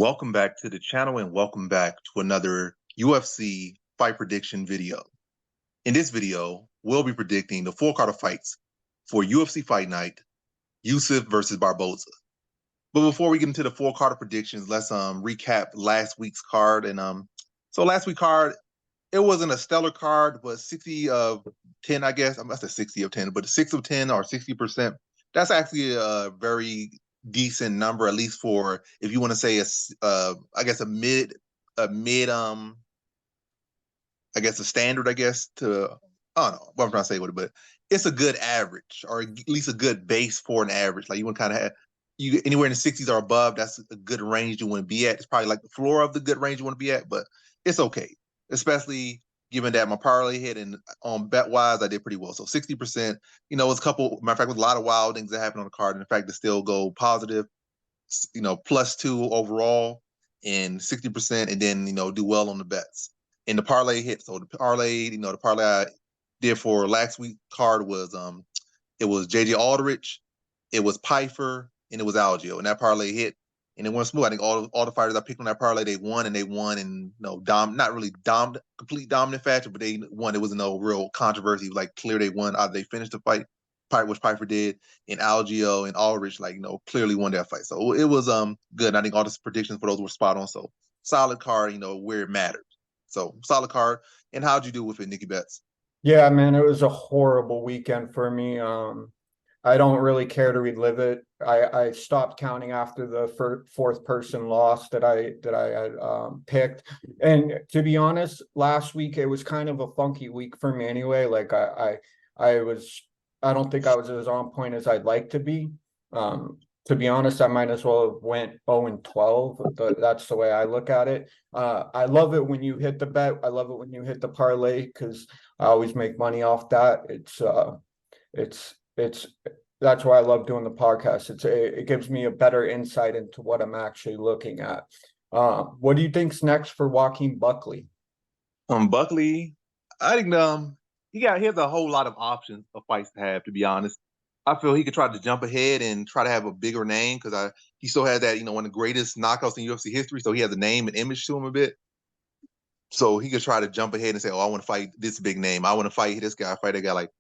Welcome back to the channel and welcome back to another UFC fight prediction video. In this video, we'll be predicting the full card of fights for UFC Fight Night, Yusuff versus Barbosa. But before we get into the full card of predictions, let's recap last week's card. So last week's card, it wasn't a stellar card, but 60 of 10, I guess. I'm not say 60 of 10, but 6 of 10 or 60%. That's actually a very decent number, at least for if you want to say I guess a mid I guess a standard, I guess, to I don't know what I'm trying to say with it, but it's a good average, or at least a good base for an average. Like you want to kind of have you anywhere in the 60s or above, that's a good range you want to be at. It's probably like the floor of the good range you want to be at, but it's okay. Especially given that my parlay hit and on bet wise, I did pretty well. So 60%, it's a couple, matter of fact, with a lot of wild things that happened on the card. And in fact, to still go positive, +2 overall and 60%, and then, do well on the bets. And the parlay hit. So the parlay I did for last week's card was, it was JJ Aldrich, it was Pfeiffer, and it was Algio. And that parlay hit. And it went smooth. I think all the fighters I picked on that parlay, they won in not really complete dominant fashion, but they won. It was no real controversy. It was like clear they won. Either they finished the fight, which Piper did, and Algio and Aldrich clearly won that fight. So it was good. And I think all the predictions for those were spot on. So solid card, where it mattered. So solid card. And how'd you do with it, Nikki Betts? Yeah, man, it was a horrible weekend for me. I don't really care to relive it. I stopped counting after the fourth person loss that I had picked. And to be honest, last week it was kind of a funky week for me anyway. Like I don't think I was as on point as I'd like to be. To be honest, I might as well have went 0-12. That's the way I look at it. I love it when you hit the bet. I love it when you hit the parlay because I always make money off that. It's that's why I love doing the podcast. It gives me a better insight into what I'm actually looking at. What do you think's next for Joaquin Buckley? Buckley, I think he has a whole lot of options of fights to have, to be honest. I feel he could try to jump ahead and try to have a bigger name because he still had that, one of the greatest knockouts in UFC history. So he has a name and image to him a bit. So he could try to jump ahead and say, "Oh, I want to fight this big name. I want to fight this guy, fight that guy." Like,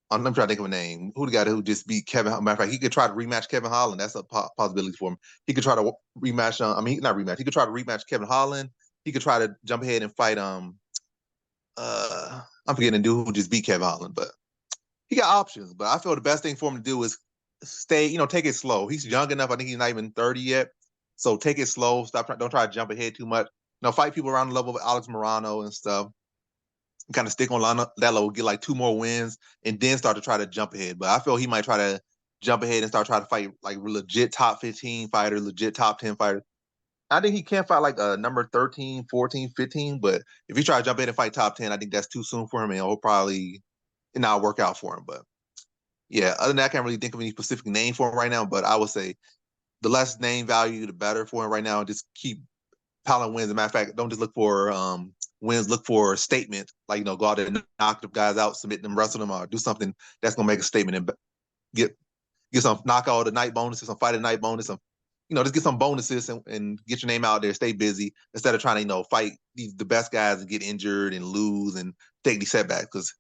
I'm trying to think of a name. Who the guy who just beat Kevin? Matter of fact, he could try to rematch Kevin Holland. That's a possibility for him. He could try to rematch. Not rematch. He could try to rematch Kevin Holland. He could try to jump ahead and fight. I'm forgetting the dude who just beat Kevin Holland, but he got options. But I feel the best thing for him to do is stay. Take it slow. He's young enough. I think he's not even 30 yet. So take it slow. Don't try to jump ahead too much. Fight people around the level of Alex Morano and stuff. Kind of stick on that level, get like 2 more wins, and then start to try to jump ahead. But I feel he might try to jump ahead and start trying to fight like legit top 15 fighter, legit top 10 fighter. I think he can't fight like number 13, 14, 15, but if he try to jump in and fight top 10, I think that's too soon for him, and he'll probably not work out for him. But yeah, other than that, I can't really think of any specific name for him right now, but I would say the less name value, the better for him right now, and just keep piling wins. As a matter of fact, don't just look for wins, look for a statement, like, go out there and knock the guys out, submit them, wrestle them, or do something that's going to make a statement and get some knockout of the night bonuses, some fight of the night bonus, some, just get some bonuses and get your name out there, stay busy instead of trying to, fight the best guys and get injured and lose and take these setbacks because,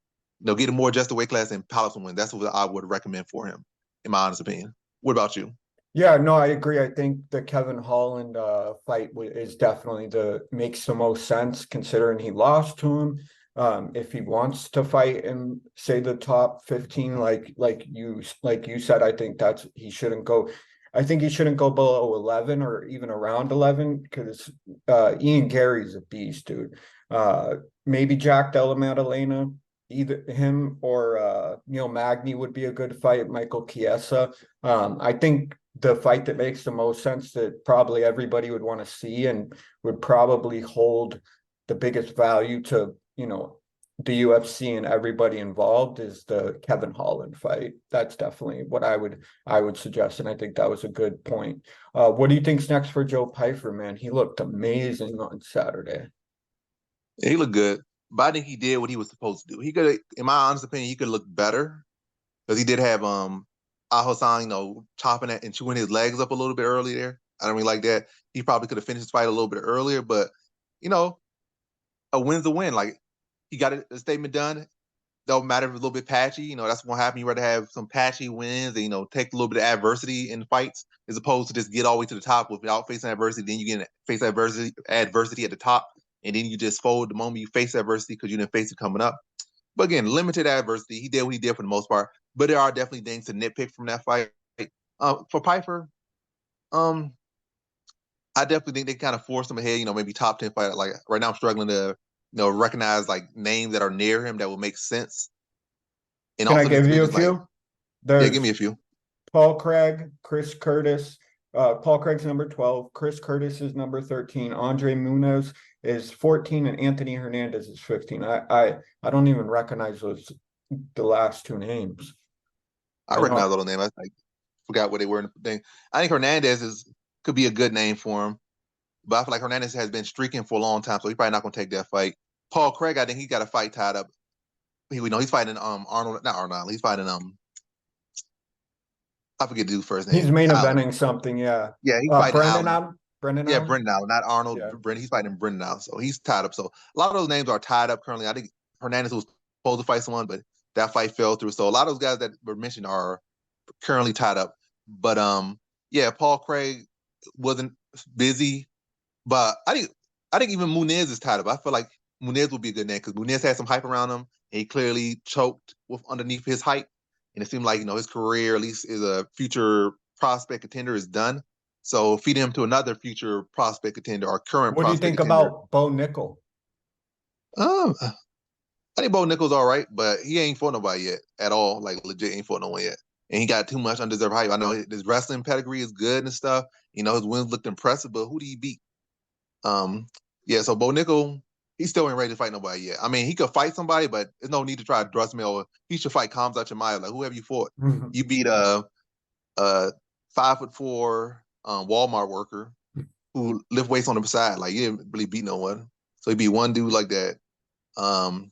get a more adjusted weight class and pile up some wins. That's what I would recommend for him, in my honest opinion. What about you? Yeah, no, I agree. I think the Kevin Holland fight is definitely makes the most sense considering he lost to him. If he wants to fight in, say, the top 15, like you said, I think he shouldn't go. I think he shouldn't go below 11 or even around 11 because Ian Gary's a beast, dude. Maybe Jack Della Maddalena, either him or Neil Magny would be a good fight. Michael Chiesa. I think the fight that makes the most sense that probably everybody would want to see and would probably hold the biggest value to, the UFC and everybody involved is the Kevin Holland fight. That's definitely what I would suggest. And I think that was a good point. What do you think's next for Joe Pyfer, man? He looked amazing on Saturday. Yeah, he looked good, but I think he did what he was supposed to do. He could, in my honest opinion, he could look better because he did have Al Hassan, chopping it and chewing his legs up a little bit earlier. I don't really like that. He probably could have finished his fight a little bit earlier, but you know, a win's a win. Like he got a statement done. Don't matter if it's a little bit patchy. You know, that's what happened. You rather have some patchy wins and, you know, take a little bit of adversity in fights as opposed to just get all the way to the top without facing adversity. Then you get face adversity at the top, and then you just fold the moment you face adversity because you didn't face it coming up. But again, limited adversity. He did what he did for the most part. But there are definitely things to nitpick from that fight. For Piper, um, I definitely think they kind of forced him ahead. You know, maybe top 10 fight. Like right now, I'm struggling to recognize like names that are near him that will make sense. And Can I also just give you a divisions like few? yeah, give me There's a few. Paul Craig, Chris Curtis. Paul Craig's number 12. Chris Curtis is number 13. Andre Muniz is 14, and Anthony Hernandez is 15. I don't even recognize the last two names. I I recognize know. all the names. I like, forgot what they were in the thing. I think Hernandez could be a good name for him, but I feel like Hernandez has been streaking for a long time, so he's probably not going to take that fight. Paul Craig, I think he got a fight tied up. We know he's fighting Arnold, not Arnold. He's fighting I forget the dude's first He's name. main Allen. eventing something, yeah. Yeah, he's fighting Brendan Allen. Allen? Brendan Yeah, Allen? Brendan Allen, not Arnold. Yeah. Brendan. He's fighting Brendan Allen, so he's tied up. So a lot of those names are tied up currently. I think Hernandez was supposed to fight someone, but that fight fell through. So a lot of those guys that were mentioned are currently tied up. But yeah, Paul Craig wasn't busy, but I think even Muniz is tied up. I feel like Muniz would be a good name because Muniz had some hype around him, and he clearly choked with underneath his hype, and it seemed like his career, at least as a future prospect contender, is done. So feed him to another future prospect contender or current What do you prospect think contender. about Bo Nickel? I think Bo Nickel's all right, but he ain't fought nobody yet at all. Like legit ain't fought no one yet. And he got too much undeserved hype. I know his wrestling pedigree is good and stuff. His wins looked impressive, but who did he beat? Yeah, so Bo Nickel, he still ain't ready to fight nobody yet. I mean, he could fight somebody, but there's no need to try to thrust me or he should fight Khamzat Chimaev. Like, who have you fought? You beat a 5'4" Walmart worker who lift weights on the side. Like, you didn't really beat no one. So he beat one dude like that. Um,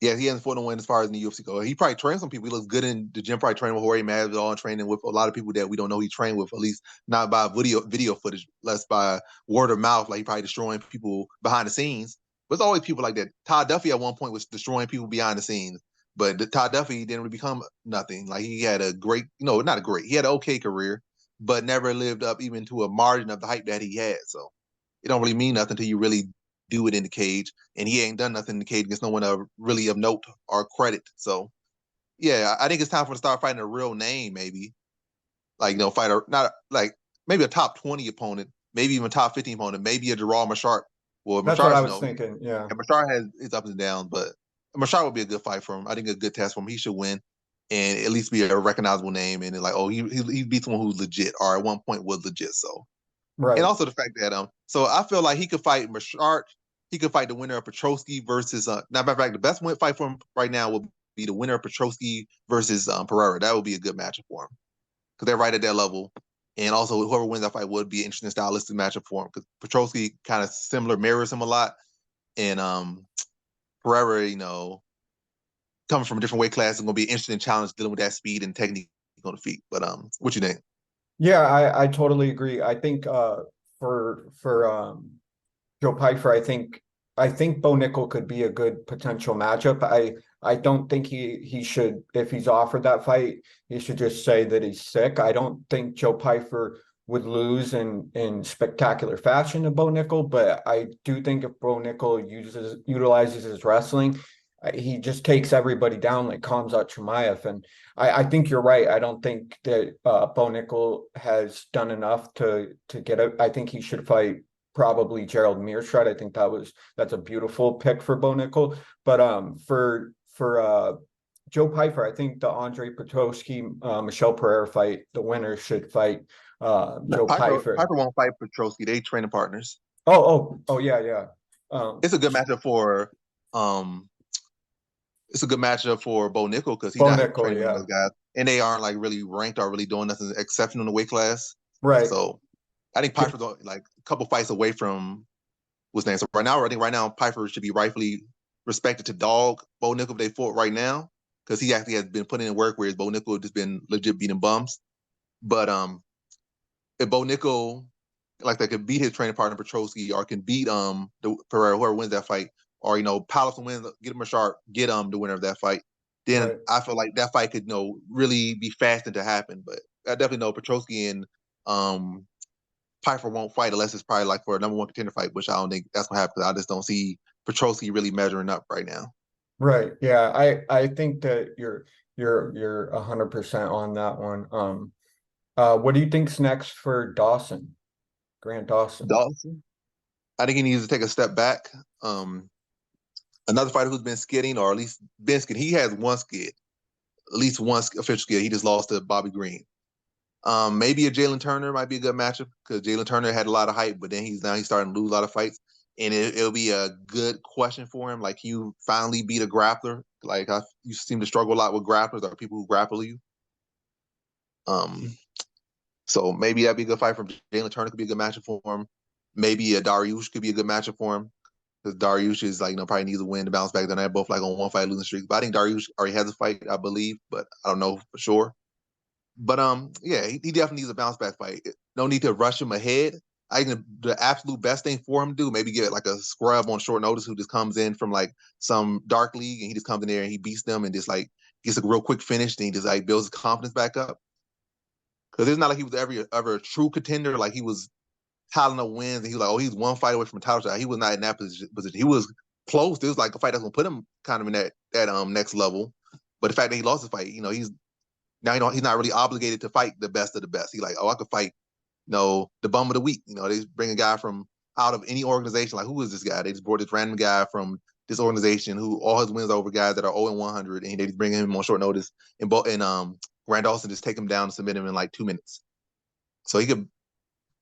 yeah, he hasn't fought no one as far as in the UFC go. He probably trained some people. He looks good in the gym, probably training with Jorge Masvidal and training with a lot of people that we don't know he trained with, at least not by video footage, less by word of mouth. Like he probably destroying people behind the scenes. But it's always people like that. Todd Duffy at one point was destroying people behind the scenes. But Todd Duffy didn't really become nothing. Like he had a great, not a great, he had an okay career, but never lived up even to a margin of the hype that he had. So it don't really mean nothing until you really do it in the cage, and he ain't done nothing in the cage against no one really of note or credit. So yeah, I think it's time for him to start fighting a real name, maybe like fight not like maybe a top 20 opponent, maybe even top 15 opponent, maybe a Gerald Machart. Well, That's what Machart, I was thinking. Yeah. Machart has his ups and downs, but Machart would be a good fight for him. I think a good test for him. He should win and at least be a recognizable name, and like, oh, he beat someone who's legit, or at one point was legit. So, and Right. also the fact that so I feel like he could fight Machart. He could fight the winner of Petroski versus now. Matter of fact, the best fight for him right now would be the winner of Petroski versus Pereira. That would be a good matchup for him because they're right at that level. And also, whoever wins that fight would be an interesting stylistic matchup for him because Petroski kind of similar, mirrors him a lot, and Pereira, coming from a different weight class, is going to be an interesting challenge dealing with that speed and technique on the feet. But what you think? Yeah, I totally agree. I think for Joe Pyfer, I think Bo Nickel could be a good potential matchup. I don't think he should, if he's offered that fight, he should just say that he's sick. I don't think Joe Pyfer would lose in spectacular fashion to Bo Nickel, but I do think if Bo Nickel utilizes his wrestling, he just takes everybody down like Khamzat Chimaev. And I think you're right. I don't think that Bo Nickel has done enough to get it. I think he should fight probably Gerald Meerschaert. I think that's a beautiful pick for Bo Nickel. But for Joe Pyfer, I think the Andre Petroski Michelle Pereira fight, the winner should fight Joe Pyfer. Piper won't fight Petroski. They training partners. Oh yeah. It's a good matchup for um Bo Nickel because he's Bo not Nickel, training with yeah. those guys, and they aren't like really ranked or really doing nothing exceptional in the weight class. Right. So I think Piper's like a couple fights away from what's name. So I think right now Piper should be rightfully respected to dog Bo Nickel if they fought right now because he actually has been putting in work, whereas Bo Nickel has just been legit beating bums. But if Bo Nickel like that could beat his training partner Petrosky or can beat the Pereira, whoever wins that fight, or Patterson wins, get him a sharp, get the winner of that fight, then Right. I feel like that fight could really be fastened to happen. But I definitely know Petrosky and Piper won't fight unless it's probably like for a number one contender fight, which I don't think that's gonna happen. I just don't see Petrosky really measuring up right now. Right. Yeah. I think that you're 100% on that one. What do you think's next for Dawson, Grant Dawson? Dawson, I think he needs to take a step back. Another fighter who's been skidding, or at least been skidding, he has one skid, at least one official skid. He just lost to Bobby Green. Maybe a Jalen Turner might be a good matchup because Jalen Turner had a lot of hype, but then he's starting to lose a lot of fights, and it'll be a good question for him. Like, you finally beat a grappler. Like, you seem to struggle a lot with grapplers or people who grapple you. So maybe that'd be a good fight for him. Jalen Turner could be a good matchup for him. Maybe a Dariush could be a good matchup for him because Dariush is like, probably needs a win to bounce back. Then they're both like on one fight losing streak. But I think Dariush already has a fight, I believe, but I don't know for sure. But yeah, he definitely needs a bounce back fight. No need to rush him ahead. I think the absolute best thing for him to do, maybe get like a scrub on short notice who just comes in from like some dark league and he just comes in there and he beats them and just like gets a real quick finish. Then he just like builds his confidence back up. Because it's not like he was ever a true contender. Like, he was piling up wins and he was like, oh, he's one fight away from a title shot. He was not in that position. He was close. It was like a fight that's gonna put him kind of in that next level. But the fact that he lost his fight, he's not really obligated to fight the best of the best. He's like, oh, I could fight, the bum of the week. They bring a guy from out of any organization. Like, who is this guy? They just brought this random guy from this organization who all his wins are over guys that are 0-100, and they just bring him on short notice. And Grant Dawson just take him down and submit him in like 2 minutes. So he could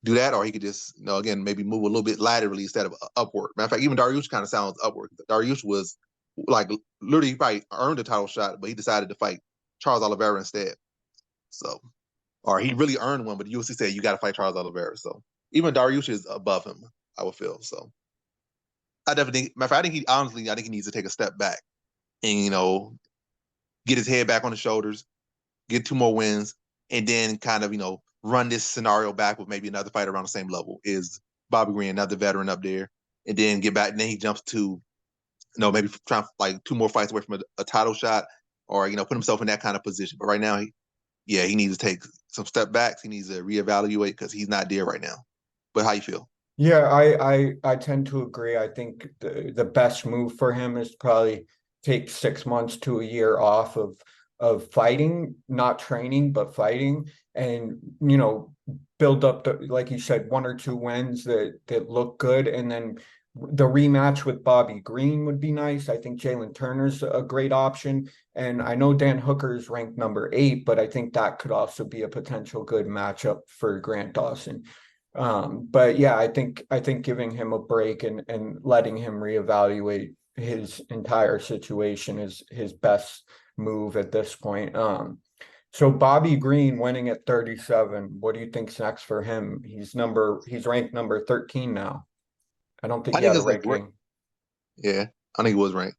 do that, or he could just, again, maybe move a little bit laterally instead of upward. Matter of fact, even Dariush kind of sounds upward. Dariush was like literally he probably earned a title shot, but he decided to fight Charles Oliveira instead. So, or he really earned one, but the UFC said you got to fight Charles Oliveira. So even Dariush is above him, I would feel. So I definitely, matter of fact, I think he needs to take a step back and get his head back on the shoulders, get 2 more wins, and then kind of run this scenario back with maybe another fight around the same level. Is Bobby Green, another veteran up there, and then get back, and then he jumps to maybe trying like 2 more fights away from a title shot, or put himself in that kind of position. But right now, he needs to take some step backs. He needs to reevaluate because he's not there right now. But how you feel? Yeah, I tend to agree. I think the best move for him is to probably take 6 months to a year off of fighting, not training, but fighting, and build up like you said, 1 or 2 wins that look good, and then the rematch with Bobby Green would be nice. I think Jalen Turner's a great option, and I know Dan Hooker's ranked number 8, but I think that could also be a potential good matchup for Grant Dawson. But yeah, I think giving him a break and letting him reevaluate his entire situation is his best move at this point. So Bobby Green winning at 37, what do you think's next for him? He's ranked number 13 now. I don't think I he think had a it's like great. ranking. Yeah, I think he was ranked.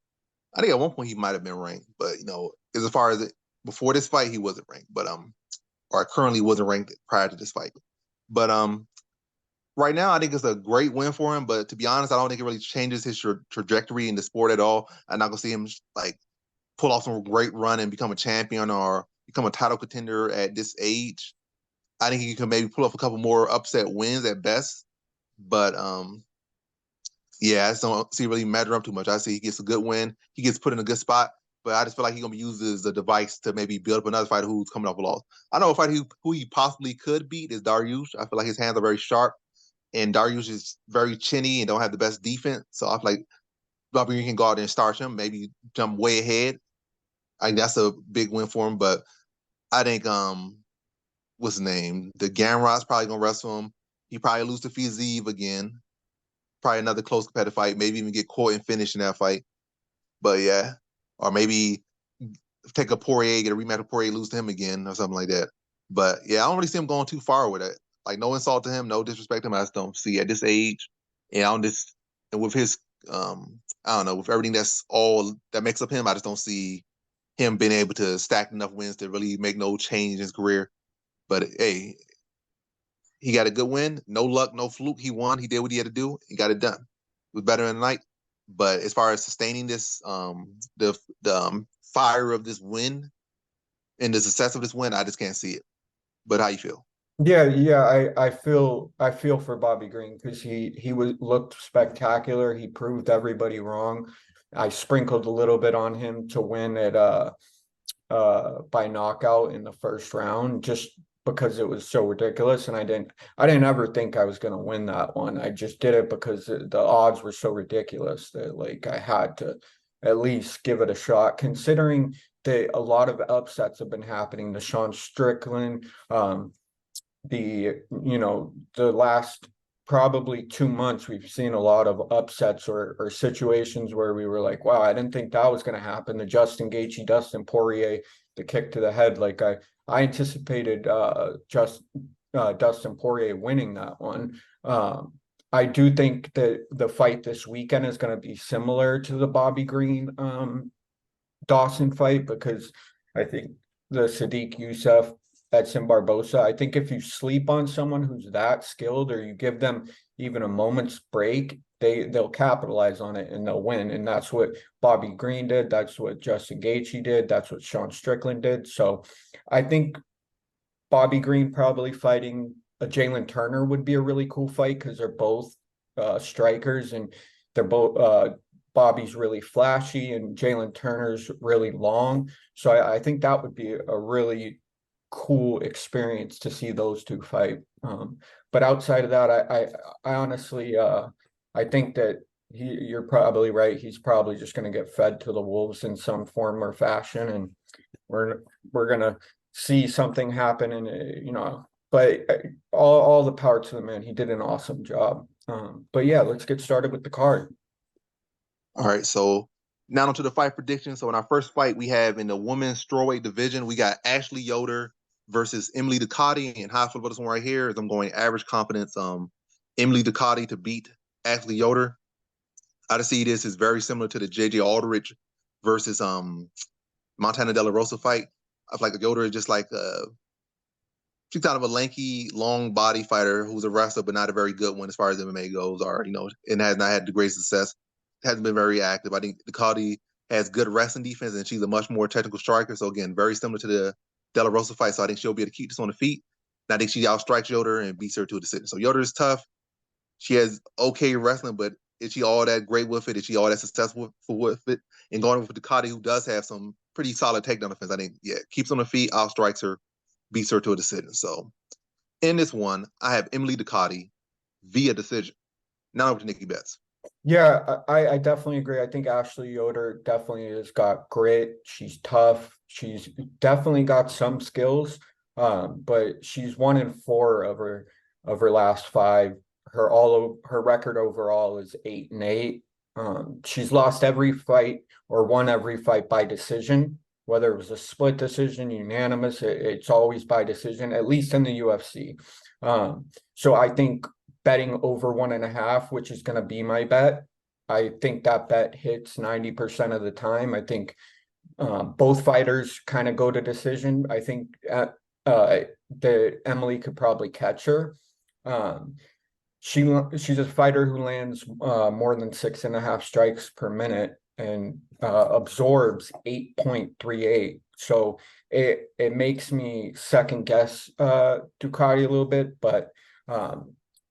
I think at one point he might have been ranked, but as far as before this fight, he wasn't ranked. But or currently wasn't ranked prior to this fight. But right now, I think it's a great win for him. But to be honest, I don't think it really changes his trajectory in the sport at all. I'm not gonna see him like pull off some great run and become a champion or become a title contender at this age. I think he can maybe pull off a couple more upset wins at best. But yeah, I just don't see it really measure up too much. I see he gets a good win. He gets put in a good spot. But I just feel like he's gonna be used as a device to maybe build up another fighter who's coming off a loss. I know a fighter who he possibly could beat is Dariush. I feel like his hands are very sharp, and Dariush is very chinny and don't have the best defense. So I feel like Bobby Green can go out there and starch him, maybe jump way ahead. I think that's a big win for him. But I think what's his name? The Gamrot's probably gonna wrestle him. He probably lose to Fiziev again. Probably another close competitive fight. Maybe even get caught and finish in that fight. But yeah, or maybe take a Poirier, get a rematch with Poirier, lose to him again or something like that. But yeah, I don't really see him going too far with it. Like, no insult to him, no disrespect to him. I just don't see at this age, and and with his I don't know, with everything that's all that makes up him, I just don't see him being able to stack enough wins to really make no change in his career. But hey, He got a good win. No luck, no fluke. He won. He did what he had to do. He got it done. It was better in the night. But as far as sustaining this, the fire of this win and the success of this win, I just can't see it. But how you feel? Yeah, I feel for Bobby Green because he was looked spectacular. He proved everybody wrong. I sprinkled a little bit on him to win it by knockout in the first round just because it was so ridiculous, and I didn't ever think I was going to win that one. I just did it because the odds were so ridiculous that like I had to at least give it a shot considering that a lot of upsets have been happening. The Sean Strickland, the last probably 2 months we've seen a lot of upsets or situations where we were like, wow, I didn't think that was going to happen. The Justin Gaethje, Dustin Poirier, the kick to the head. Like I anticipated Dustin Poirier winning that one. I do think that the fight this weekend is going to be similar to the Bobby Green Dawson fight because I think the Sadiq Yusuff Edson Barbosa. I think if you sleep on someone who's that skilled or you give them even a moment's break, they'll capitalize on it and they'll win. And that's what Bobby Green did. That's what Justin Gaethje did. That's what Sean Strickland did. So I think Bobby Green probably fighting a Jalen Turner would be a really cool fight because they're both strikers and they're both Bobby's really flashy and Jalen Turner's really long. So I think that would be a really cool experience to see those two fight. But outside of that, I honestly I think that you're probably right. He's probably just going to get fed to the wolves in some form or fashion, and we're gonna see something happen. And but all the power to the man. He did an awesome job. But yeah, let's get started with the card. All right, so now onto the fight prediction. So in our first fight, we have in the women's strawweight division, we got Ashley Yoder versus Emily Ducati. And how I feel about this one right here is I'm going average confidence. Emily Ducati to beat Ashley Yoder. I just see this is very similar to the JJ Aldrich versus Montana De La Rosa fight. I feel like Yoder is just like she's kind of a lanky, long body fighter who's a wrestler, but not a very good one as far as MMA goes, or and has not had the great success. Hasn't been very active. I think Ducati has good wrestling defense, and she's a much more technical striker. So again, very similar to the De La Rosa fight. So I think she'll be able to keep this on the feet. And I think she outstrikes Yoder and beats her to a decision. So Yoder is tough. She has okay wrestling, but is she all that great with it? Is she all that successful with it? And going with Ducati, who does have some pretty solid takedown defense, I think, yeah, keeps on the feet, outstrikes her, beats her to a decision. So in this one, I have Emily Ducati via decision. Now over to Nikki Betts. Yeah, I definitely agree. I think Ashley Yoder definitely has got grit. She's tough. She's definitely got some skills. But she's 1-4 of her last five. Her record overall is 8-8. She's lost every fight or won every fight by decision, whether it was a split decision, unanimous, it's always by decision, at least in the UFC. So I think betting over 1.5, which is going to be my bet, I think that bet hits 90% of the time. I think both fighters kind of go to decision. I think that Emily could probably catch her. She's a fighter who lands more than 6.5 strikes per minute and absorbs 8.38. So it makes me second guess Ducati a little bit, but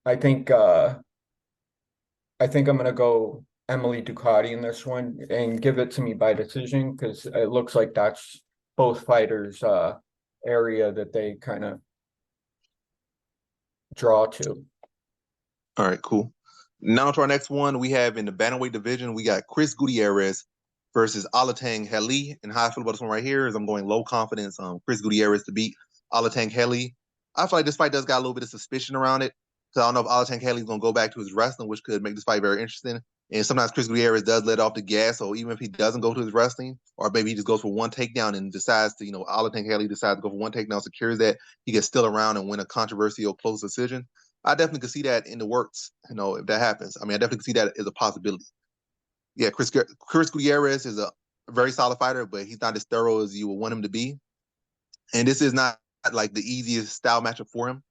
I think I'm gonna go Emily Ducati in this one and give it to me by decision because it looks like that's both fighters' area that they kind of draw to. All right, cool. Now to our next one, we have in the bantamweight division, we got Chris Gutierrez versus Alatang Heli. And how I feel about this one right here is I'm going low confidence. Chris Gutierrez to beat Alatang Heli. I feel like this fight does got a little bit of suspicion around it. So I don't know if Alatang Heli is going to go back to his wrestling, which could make this fight very interesting. And sometimes Chris Gutierrez does let off the gas. So even if he doesn't go to his wrestling, or maybe he just goes for one takedown and decides to, Alatang Heli decides to go for one takedown, secures that, he gets still around and win a controversial close decision. I definitely could see that in the works, if that happens. I mean, I definitely could see that as a possibility. Yeah, Chris Gutierrez is a very solid fighter, but he's not as thorough as you would want him to be. And this is not like the easiest style matchup for him.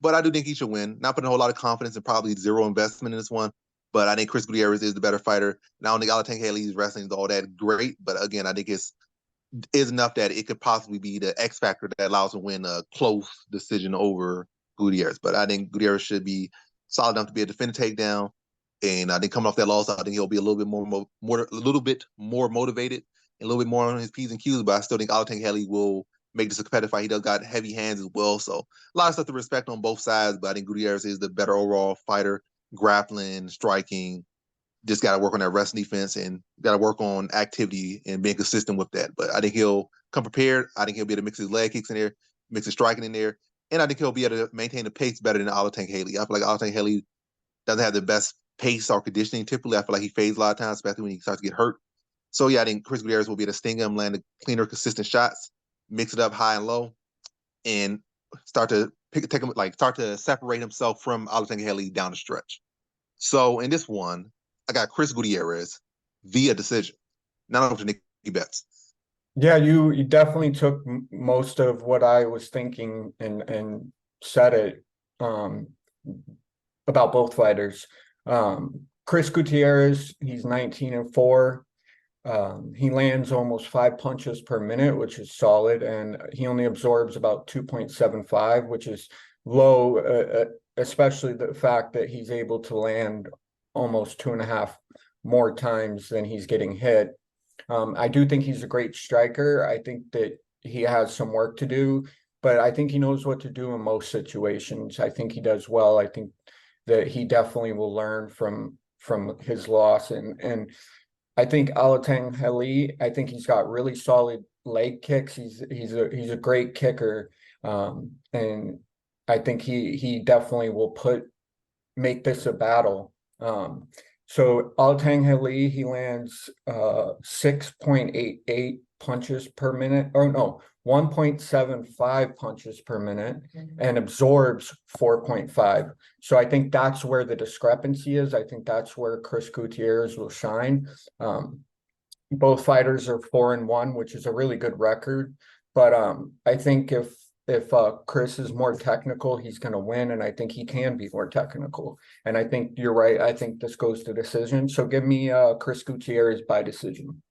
but I do think he should win. Not putting a whole lot of confidence and probably zero investment in this one. But I think Chris Gutierrez is the better fighter. And I don't think Alateng Haley's wrestling is all that great. But again, I think it's is enough that it could possibly be the X factor that allows him to win a close decision over Gutierrez. But I think Gutierrez should be solid enough to be a defender takedown. And I think coming off that loss, I think he'll be a little bit more motivated and a little bit more on his P's and Q's. But I still think Alateng Haley will make this a competitive fight. He does got heavy hands as well. So a lot of stuff to respect on both sides. But I think Gutierrez is the better overall fighter, grappling, striking, just got to work on that wrestling defense and got to work on activity and being consistent with that. But I think he'll come prepared. I think he'll be able to mix his leg kicks in there, mix his striking in there, and I think he'll be able to maintain the pace better than Alateng Haley. I feel like Alateng Haley doesn't have the best pace or conditioning typically. I feel like he fades a lot of times, especially when he starts to get hurt. So yeah, I think Chris Gutierrez will be able to sting him, land the cleaner, consistent shots, mix it up high and low, and start to start to separate himself from Alateng Haley down the stretch. So in this one, I got Chris Gutierrez via decision. Not over to Nikki Betts. Yeah, you definitely took most of what I was thinking and said it about both fighters. Chris Gutierrez, he's 19-4. He lands almost 5 punches per minute, which is solid, and he only absorbs about 2.75, which is low, especially the fact that he's able to land almost 2.5 more times than he's getting hit. I do think he's a great striker. I think that he has some work to do, but I think he knows what to do in most situations. I think he does well. I think that he definitely will learn from his loss, and I think Alateng Haley, I think he's got really solid leg kicks. He's a great kicker, and I think he definitely will make this a battle. So Alateng Haley, he lands 6.88 punches per minute, or no, 1.75 punches per minute, and absorbs 4.5. So I think that's where the discrepancy is. I think that's where Chris Gutierrez will shine. Both fighters are 4-1, which is a really good record. But I think if Chris is more technical, he's going to win, and I think he can be more technical. And I think you're right. I think this goes to decision. So give me Chris Gutierrez by decision.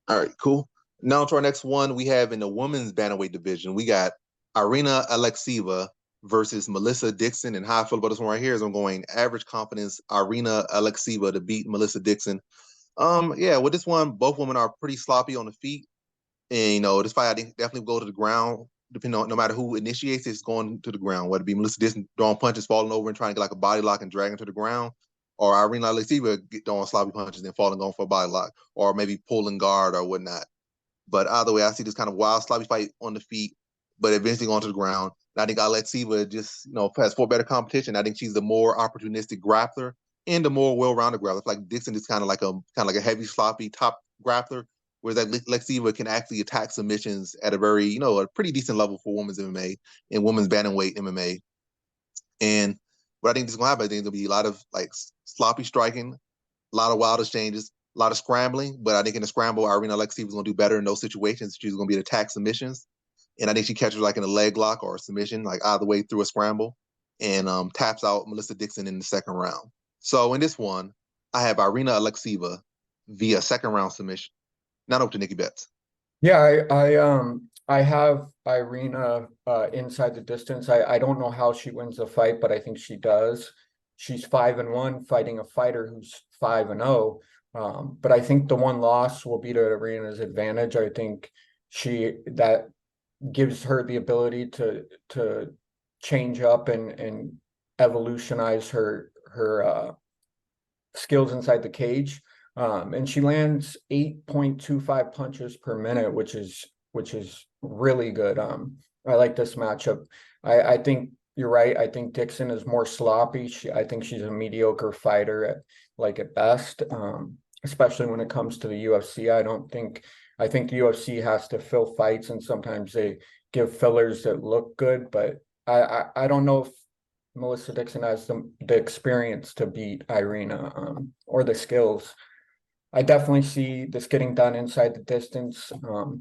All right, cool. Now to our next one, we have in the women's bantamweight division, we got Irina Alekseeva versus Melissa Dixon. And how I feel about this one right here is I'm going average confidence Irina Alekseeva to beat Melissa Dixon. Yeah, with this one, both women are pretty sloppy on the feet. And, this fight, I think definitely go to the ground, depending on no matter who initiates it, it's going to the ground, whether it be Melissa Dixon throwing punches, falling over and trying to get like a body lock and dragging to the ground, or Irina Alekseeva throwing sloppy punches and falling going for a body lock, or maybe pulling guard or whatnot. But either way, I see this kind of wild, sloppy fight on the feet, but eventually going to the ground. And I think Alekseeva just, has for better competition. I think she's the more opportunistic grappler and the more well-rounded grappler. Like Dixon is kind of like a heavy, sloppy top grappler, whereas Alekseeva can actually attack submissions at a very, a pretty decent level for women's MMA and women's bantamweight MMA. And what I think is going to happen, I think there'll be a lot of like sloppy striking, a lot of wild exchanges, a lot of scrambling. But I think in the scramble, Irina Alekseeva is going to do better in those situations. She's going to be able to attack submissions. And I think she catches like in a leg lock or a submission, like either way through a scramble, and taps out Melissa Dixon in the second round. So in this one, I have Irina Alekseeva via second round submission. Not over to Nikki Betts. Yeah, I have Irina inside the distance. I don't know how she wins the fight, but I think she does. She's 5-1 fighting a fighter who's 5-0. But I think the one loss will be to Irina's advantage. I think that gives her the ability to change up and evolutionize her skills inside the cage. And she lands 8.25 punches per minute, which is really good. I like this matchup. I think you're right. I think Dixon is more sloppy. I think she's a mediocre fighter at best, especially when it comes to the UFC. I think the UFC has to fill fights, and sometimes they give fillers that look good, but I don't know if Melissa Dixon has the experience to beat Irina or the skills. I definitely see this getting done inside the distance.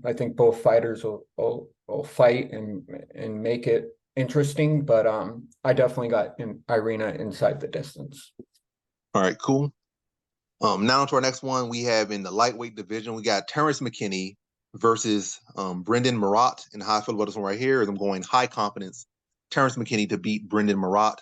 I think both fighters will fight and make it interesting, but I definitely got Irina inside the distance. All right, cool. Now to our next one, we have in the lightweight division, we got Terrence McKinney versus Brendan Marat. And how I feel about this one right here is I'm going high confidence Terrence McKinney to beat Brendan Marat.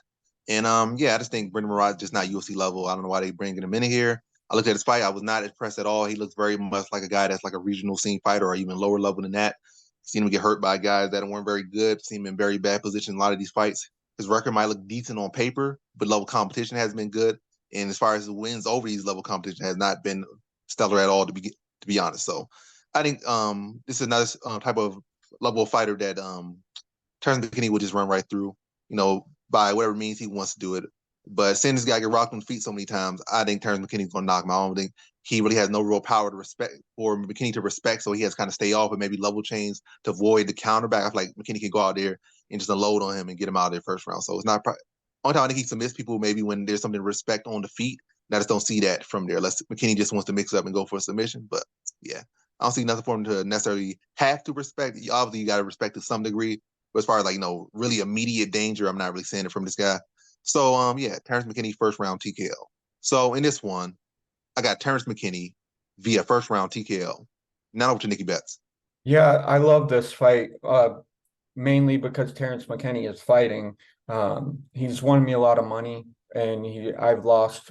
And yeah, I just think Brendan Marat is just not UFC level. I don't know why they bringing him in here. I looked at his fight. I was not impressed at all. He looks very much like a guy that's like a regional scene fighter or even lower level than that. Seen him get hurt by guys that weren't very good. Seen him in very bad position in a lot of these fights. His record might look decent on paper, but level competition has been good. And as far as the wins over these level competition has not been stellar at all, to be honest. So I think this is another type of level of fighter that Terrence McKinney will just run right through, by whatever means he wants to do it. But seeing this guy get rocked on the feet so many times, I think Terrence McKinney's going to knock him out. I don't think he really has no real power to respect for McKinney to respect, so he has to kind of stay off and maybe level change to avoid the counterback. I feel like McKinney can go out there and just unload on him and get him out of there first round. So it's not only time I think he submits people maybe when there's something to respect on the feet. And I just don't see that from there. Unless McKinney just wants to mix it up and go for a submission. But yeah, I don't see nothing for him to necessarily have to respect. Obviously, you got to respect to some degree. But as far as really immediate danger, I'm not really seeing it from this guy. So yeah, Terrence McKinney first round TKO. So in this one, I got Terrence McKinney via first round TKO. Now over to Nikki Betts. Yeah, I love this fight, mainly because Terrence McKinney is fighting. He's won me a lot of money, and I've lost,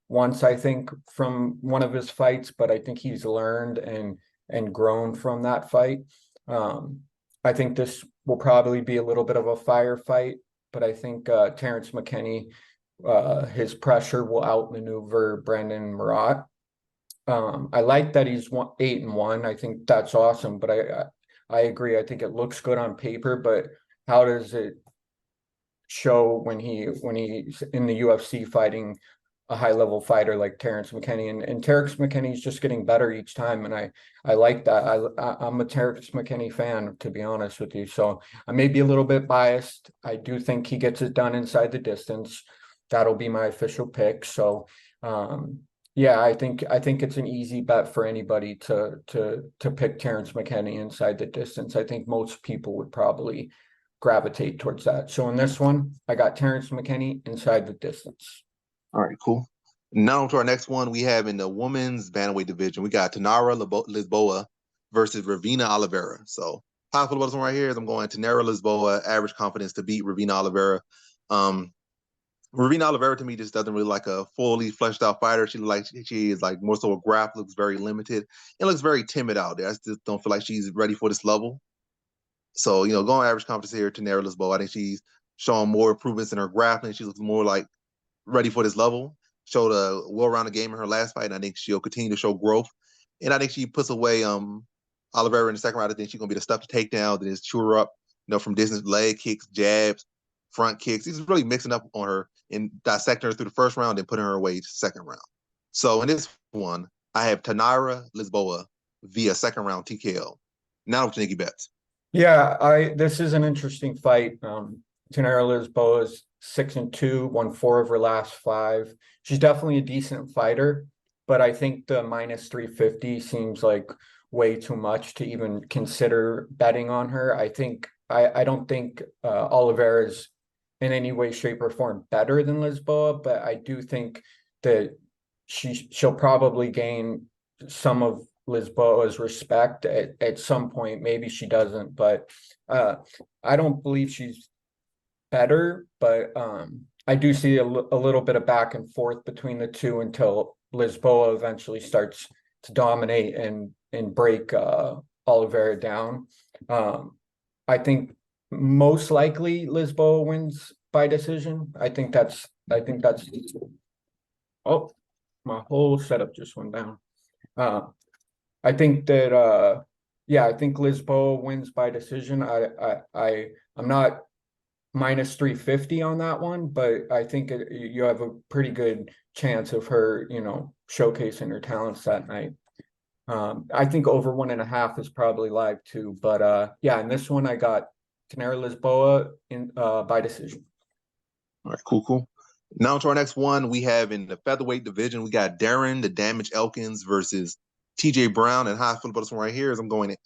once I think from one of his fights, but I think he's learned and grown from that fight. I think this will probably be a little bit of a firefight, but I think Terrence McKinney, his pressure will outmaneuver Brandon Marat. I like that he's 8-1. I think that's awesome, but I agree. I think it looks good on paper, but how does it show when he's in the UFC fighting a high level fighter like Terrence McKinney? And Terrence McKinney's just getting better each time, and I like that. I'm a Terrence McKinney fan, to be honest with you. So I may be a little bit biased. I do think he gets it done inside the distance. That'll be my official pick. So yeah, I think it's an easy bet for anybody to pick Terrence McKinney inside the distance. I think most people would probably gravitate towards that. So in this one, I got Terrence McKinney inside the distance. All right, cool. Now to our next one, we have in the women's bantamweight division, we got Tanara Lisboa versus Ravina Oliveira. So how I feel about this one right here is I'm going Tanara Lisboa, average confidence to beat Ravina Oliveira. Ravina Oliveira to me just doesn't really like a fully fleshed out fighter. She is like more so a grappler, looks very limited and looks very timid out there. I just don't feel like she's ready for this level. So, going average confidence here to Tanara Lisboa. I think she's showing more improvements in her grappling. She looks more like ready for this level. Showed a well-rounded game in her last fight, and I think she'll continue to show growth. And I think she puts away Oliveira in the second round. I think she's gonna be the stuff to take down, then just chew her up, from distance, leg kicks, jabs, front kicks. He's really mixing up on her and dissecting her through the first round and putting her away second round. So in this one, I have Tanara Lisboa via second round TKO. Now to Nikki Betts. Yeah, this is an interesting fight. Tanara Lisboa is 6-2, won 4 of her last 5. She's definitely a decent fighter, but I think the minus 350 seems like way too much to even consider betting on her. I don't think Oliveira is in any way, shape, or form better than Lisboa, but I do think that she'll probably gain some of Lisboa's respect at some point. Maybe she doesn't, but I don't believe she's better, but I do see a little bit of back and forth between the two until Lisboa eventually starts to dominate and break Oliveira down. I think most likely Lisboa wins by decision. I think that's oh, my whole setup just went down. I think that yeah, I think Lisboa wins by decision. I'm not minus 350 on that one, but I think you have a pretty good chance of her, showcasing her talents that night. I think over 1.5 is probably live too, but yeah, in this one I got Tanara Lisboa in by decision. All right, cool. Now to our next one, we have in the featherweight division, we got Darren the Damage Elkins versus TJ Brown. And how I feel about this one right here is I'm going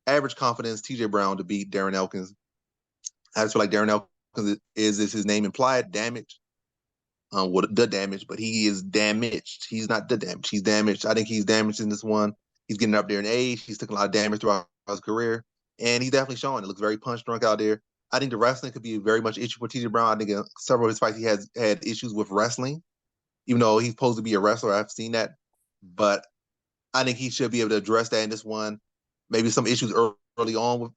average confidence TJ Brown to beat Darren Elkins. I just feel like Darren Elkins is his name implied, damage. What the damage, but he is damaged. He's not the damage. He's damaged. I think he's damaged in this one. He's getting up there in age. He's taking a lot of damage throughout his career, and he's definitely showing. It looks very punch drunk out there. I think the wrestling could be very much issue for TJ Brown. I think in several of his fights he has had issues with wrestling, even though he's supposed to be a wrestler. I've seen that, but I think he should be able to address that in this one. Maybe some issues early on with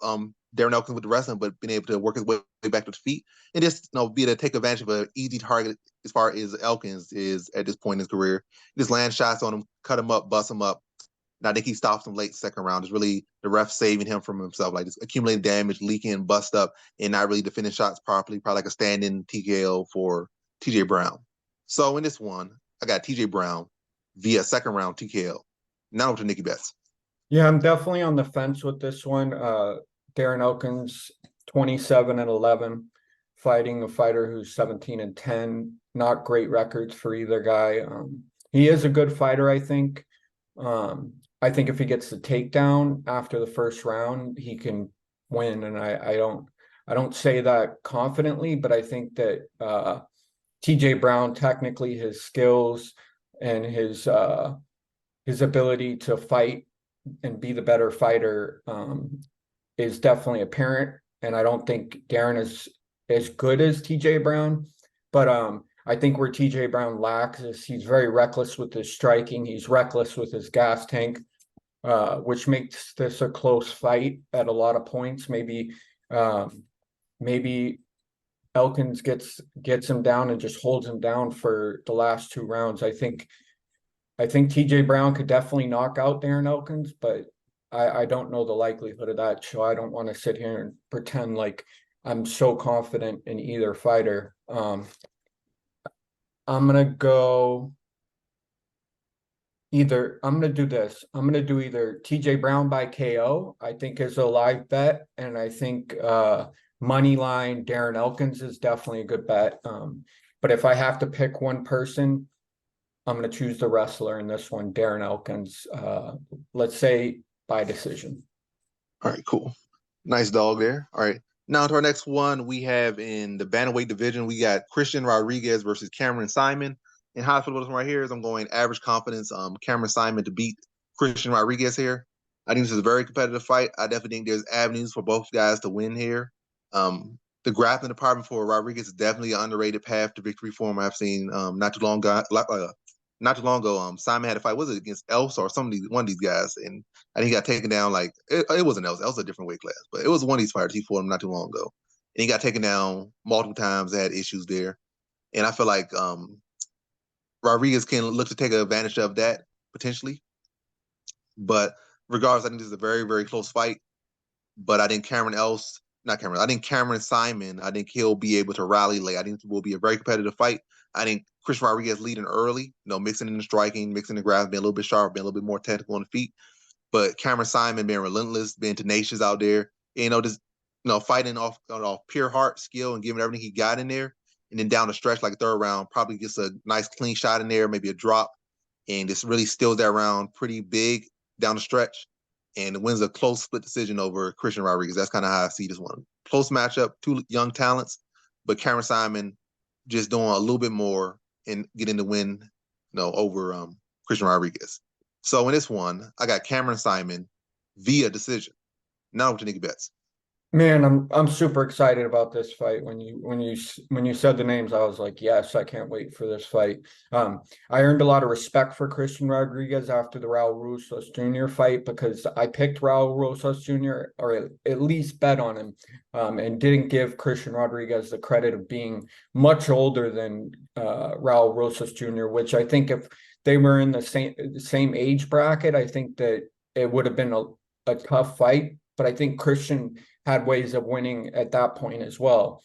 Darren Elkins with the wrestling, but being able to work his way back to the feet and just be able to take advantage of an easy target as far as Elkins is at this point in his career. Just land shots on him, cut him up, bust him up. And I think he stops him late second round. It's really the ref saving him from himself, like just accumulating damage, leaking, bust up, and not really defending shots properly. Probably like a stand-in TKO for TJ Brown. So in this one, I got TJ Brown via second round TKO. Now to Nikki Betts. Yeah, I'm definitely on the fence with this one. Darren Elkins, 27-11, fighting a fighter who's 17-10. Not great records for either guy. He is a good fighter, I think. I think if he gets the takedown after the first round, he can win. And I don't say that confidently, but I think that TJ Brown, technically, his skills and his ability to fight and be the better fighter is definitely apparent. And I don't think Darren is as good as TJ Brown, but I think where TJ Brown lacks is he's very reckless with his striking. He's reckless with his gas tank, which makes this a close fight at a lot of points. Maybe Elkins gets him down and just holds him down for the last two rounds. I think TJ Brown could definitely knock out Darren Elkins, but I don't know the likelihood of that. So I don't want to sit here and pretend like I'm so confident in either fighter. I'm gonna do either TJ Brown by KO, I think is a live bet, and I think money line Darren Elkins is definitely a good bet. But if I have to pick one person, I'm gonna choose the wrestler in this one, Darren Elkins. Let's say by decision. All right, cool. Nice dog there. All right. Now to our next one, we have in the bantamweight division, we got Christian Rodriguez versus Cameron Simon. And how I feel about this one right here is I'm going average confidence, Cameron Simon to beat Christian Rodriguez here. I think this is a very competitive fight. I definitely think there's avenues for both guys to win here. The grappling department for Rodriguez is definitely an underrated path to victory for him. I've seen not too long ago, Simon had a fight. Was it against Elsa or one of these guys? And I think he got taken down. Like it wasn't Elsa. Elsa a different weight class, but it was one of these fighters he fought him not too long ago, and he got taken down multiple times. Had issues there, and I feel like Rodriguez can look to take advantage of that potentially. But regardless, I think this is a very, very close fight. But I think I think Cameron Simon, I think he'll be able to rally late. I think it will be a very competitive fight. I think Chris Rodriguez leading early, mixing in the striking, mixing the grappling, being a little bit sharp, being a little bit more technical on the feet. But Cameron Simon being relentless, being tenacious out there, just fighting off pure heart, skill, and giving everything he got in there. And then down the stretch, like third round, probably gets a nice clean shot in there, maybe a drop, and just really steals that round pretty big down the stretch, and wins a close split decision over Christian Rodriguez. That's kind of how I see this one. Close matchup, two young talents, but Cameron Simon just doing a little bit more and getting the win, over Christian Rodriguez. So in this one, I got Cameron Simon via decision. Now to Nikki Betts. Man, I'm super excited about this fight. When you said the names, I was like, yes, I can't wait for this fight. I earned a lot of respect for Christian Rodriguez after the Raul Rosas Jr. fight because I picked Raul Rosas Jr. or at least bet on him, and didn't give Christian Rodriguez the credit of being much older than Raul Rosas Jr., which I think if they were in the same age bracket, I think that it would have been a tough fight. But I think Christian had ways of winning at that point as well.